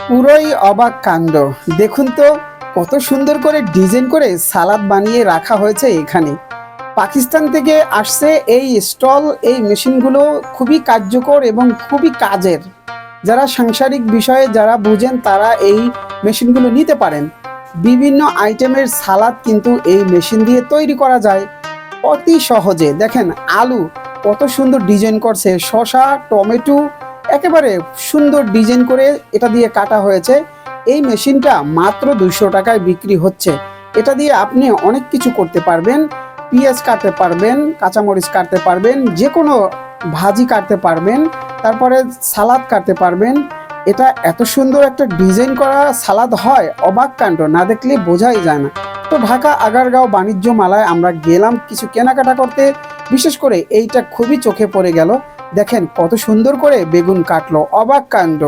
পুরোই অবাক কাণ্ড। দেখুন তো কত সুন্দর করে ডিজাইন করে সালাদ বানিয়ে রাখা হয়েছে এখানে। পাকিস্তান থেকে আসছে এই স্টল, এই মেশিনগুলো খুবই কার্যকর এবং খুবই কাজের। যারা সাংসারিক বিষয়ে যারা বুঝেন তারা এই মেশিনগুলো নিতে পারেন। বিভিন্ন আইটেমের সালাদ কিন্তু এই মেশিন দিয়ে তৈরি করা যায় অতি সহজে। দেখেন আলু কত সুন্দর ডিজাইন করছে, শসা, টমেটো একেবারে সুন্দর ডিজাইন করে এটা দিয়ে কাটা হয়েছে। এই মেশিনটা মাত্র 200 টাকায় বিক্রি হচ্ছে। এটা দিয়ে আপনি অনেক কিছু করতে পারবেন। পেঁয়াজ কাটতে পারবেন, কাঁচামরিচ কাটতে পারবেন, যে কোনো ভাজি কাটতে পারবেন, তারপরে সালাদ কাটতে পারবেন। এটা এত সুন্দর একটা ডিজাইন করা সালাদ হয়, অবাক কাণ্ড, না দেখলে বোঝাই যায় না। তো ঢাকা আগারগাঁও বাণিজ্য মেলায় আমরা গেলাম কিছু কেনাকাটা করতে। বিশেষ করে এইটা খুবই চোখে পড়ে গেল। দেখেন কত সুন্দর করে বেগুন কাটলো, অবাক কাণ্ড।